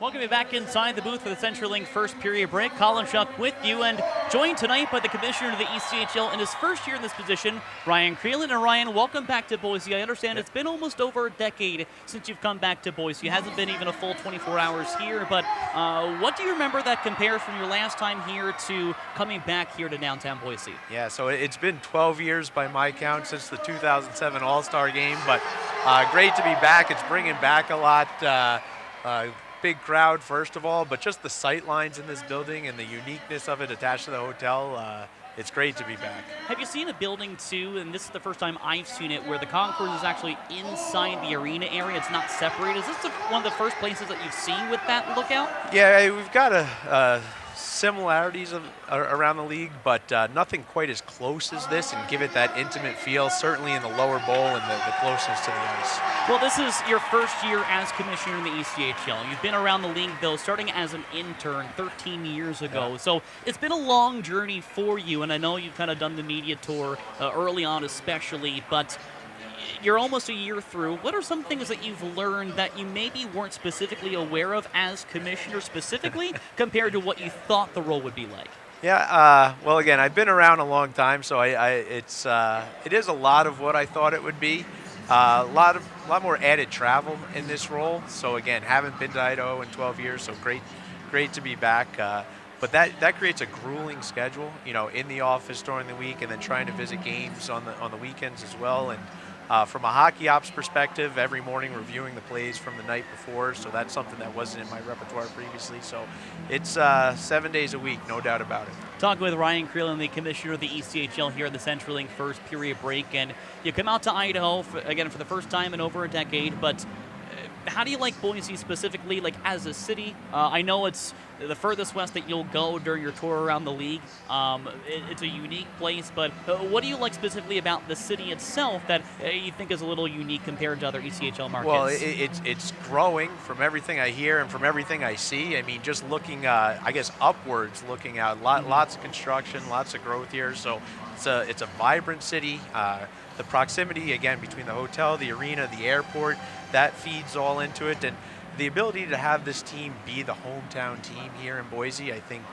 Welcome you back inside the booth for the CenturyLink first period break. Collin Schuck with you, and joined tonight by the commissioner of the ECHL in his first year in this position, Ryan Crelin. And Ryan, welcome back to Boise. I understand it's been almost over a decade since you've come back to Boise. It hasn't been even a full 24 hours here, but what do you remember that compares from your last time here to coming back here to downtown Boise? Yeah, so it's been 12 years by my count since the 2007 All-Star game, but great to be back. It's bringing back a lot. Big crowd, first of all, but just the sight lines in this building and the uniqueness of it attached to the hotel, it's great to be back. Have you seen a building, too, and this is the first time I've seen it, where the concourse is actually inside the arena area, it's not separated? Is this one of the first places that you've seen with that lookout? Yeah, we've got similarities around the league, but nothing quite as close as this, and give it that intimate feel, certainly in the lower bowl and the closeness to the ice. Well, this is your first year as commissioner in the ECHL. You've been around the league, though, starting as an intern 13 years ago. Yeah. So it's been a long journey for you, and I know you've kind of done the media tour early on especially, but you're almost a year through. What are some things that you've learned that you maybe weren't specifically aware of as commissioner specifically compared to what you thought the role would be like? Yeah, well, again, I've been around a long time, so it is a lot of what I thought it would be. A lot more added travel in this role. So again, haven't been to Idaho in 12 years, so great to be back. But that creates a grueling schedule, in the office during the week, and then trying to visit games on the weekends as well. And from a hockey ops perspective, every morning reviewing the plays from the night before, so that's something that wasn't in my repertoire previously. So it's 7 days a week, no doubt about it. Talking with Ryan Crelin, the commissioner of the ECHL here at the CenturyLink first period break, and you come out to Idaho for the first time in over a decade, but how do you like Boise specifically, like as a city? I know it's the furthest west that you'll go during your tour around the league. It's a unique place, but what do you like specifically about the city itself that you think is a little unique compared to other ECHL markets? Well, it's growing from everything I hear and from everything I see. I mean, just looking, I guess, upwards, looking out, lots of construction, lots of growth here. So it's a vibrant city. The proximity, again, between the hotel, the arena, the airport, that feeds all into it. And the ability to have this team be the hometown team here in Boise, I think,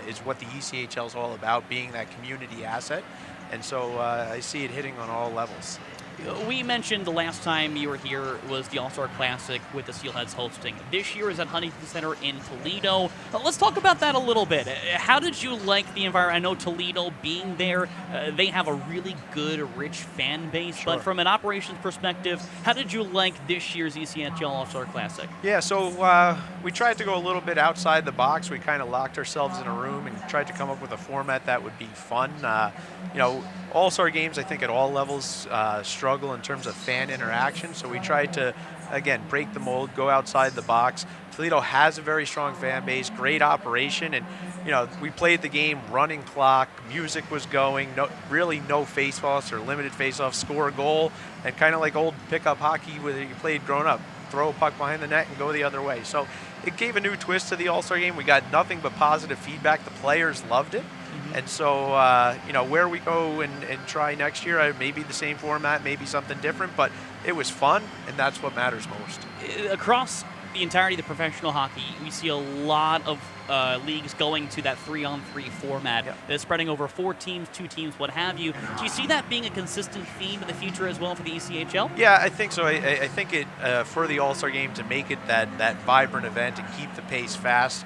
is what the ECHL is all about, being that community asset. And so I see it hitting on all levels. We mentioned the last time you were here was the All-Star Classic with the Steelheads hosting. This year is at Huntington Center in Toledo. Let's talk about that a little bit. How did you like the environment? I know Toledo being there, they have a really good, rich fan base, Sure. But from an operations perspective, how did you like this year's ECHL All-Star Classic? Yeah, so we tried to go a little bit outside the box. We kind of locked ourselves in a room and tried to come up with a format that would be fun. All-Star games, I think, at all levels struggle in terms of fan interaction. So we tried to, again, break the mold, go outside the box. Toledo has a very strong fan base, great operation, and we played the game running clock, music was going, really no face-offs or limited face-offs, score a goal, and kind of like old pickup hockey where you played growing up, throw a puck behind the net and go the other way. So it gave a new twist to the All-Star game. We got nothing but positive feedback. The players loved it. And so, where we go and try next year, maybe the same format, maybe something different, but it was fun, and that's what matters most. Across the entirety of the professional hockey, we see a lot of leagues going to that 3-on-3 format. Yep. That's spreading over 4 teams, 2 teams, what have you. Do you see that being a consistent theme in the future as well for the ECHL? Yeah, I think so. I think it for the All-Star game to make it that vibrant event and keep the pace fast,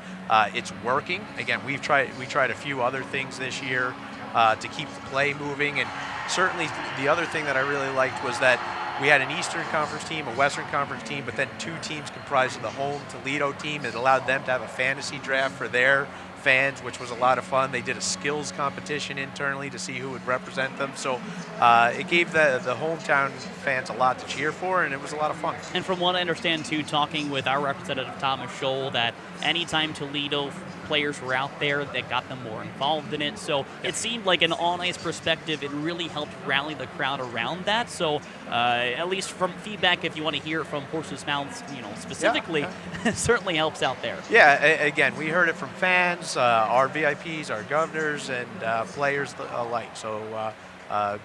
it's working. Again, we tried a few other things this year to keep the play moving, and certainly the other thing that I really liked was that we had an Eastern Conference team, a Western Conference team, but then 2 teams comprised of the home Toledo team. It allowed them to have a fantasy draft for their fans, which was a lot of fun. They did a skills competition internally to see who would represent them. So it gave the hometown fans a lot to cheer for, and it was a lot of fun. And from what I understand, too, talking with our representative, Thomas Scholl, that anytime Toledo players were out there, that got them more involved in it. So it seemed like an on-ice perspective, it really helped rally the crowd around that. So at least from feedback, if you want to hear it from horses' mouths, specifically, it certainly helps out there. Yeah, again, we heard it from fans, our VIPs, our governors, and players alike. So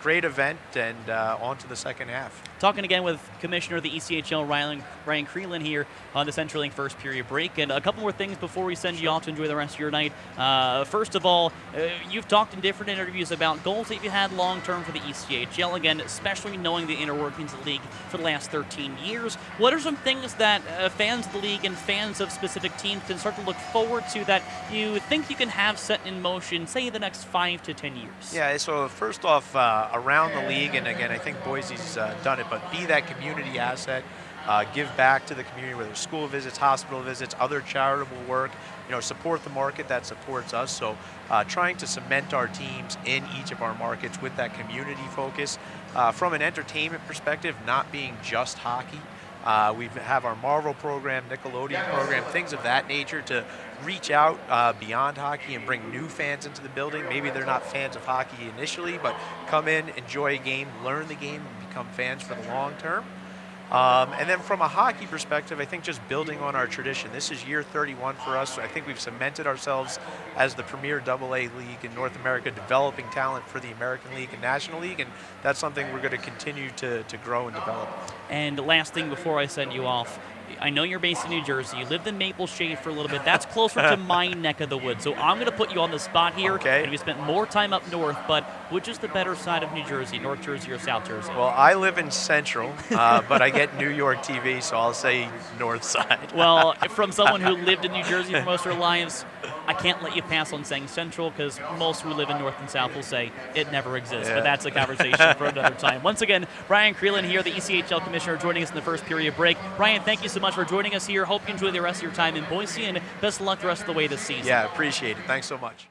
great event, and on to the second half. Talking again with Commissioner of the ECHL, Ryan Crelin, here on the CenturyLink first period break. And a couple more things before we send you off to enjoy the rest of your night. First of all, you've talked in different interviews about goals that you had long-term for the ECHL, again, especially knowing the inner workings of the league for the last 13 years. What are some things that fans of the league and fans of specific teams can start to look forward to that you think you can have set in motion, say, the next 5 to 10 years? Yeah, so first off, around the league, and again, I think Boise's done it, but be that community asset, give back to the community, whether it's school visits, hospital visits, other charitable work, support the market that supports us. So trying to cement our teams in each of our markets with that community focus. From an entertainment perspective, not being just hockey. We have our Marvel program, Nickelodeon program, things of that nature to reach out beyond hockey and bring new fans into the building. Maybe they're not fans of hockey initially, but come in, enjoy a game, learn the game, and become fans for the long term. And then from a hockey perspective, I think just building on our tradition. This is year 31 for us. So I think we've cemented ourselves as the premier AA league in North America, developing talent for the American League and National League, and that's something we're going to continue to grow and develop. And last thing before I send you off, I know you're based in New Jersey. You lived in Maple Shade for a little bit. That's closer to my neck of the woods. So I'm going to put you on the spot here. Okay. And we spent more time up north, but which is the better side of New Jersey, North Jersey or South Jersey? Well, I live in Central, but I get New York TV, so I'll say North side. Well, from someone who lived in New Jersey for most of their lives, I can't let you pass on saying Central, because most who live in North and South will say it never exists. Yeah. But that's a conversation for another time. Once again, Ryan Crelin here, the ECHL Commissioner, joining us in the first period break. Ryan, thank you so much for joining us here. Hope you enjoy the rest of your time in Boise, and best of luck the rest of the way this season. Yeah, appreciate it. Thanks so much.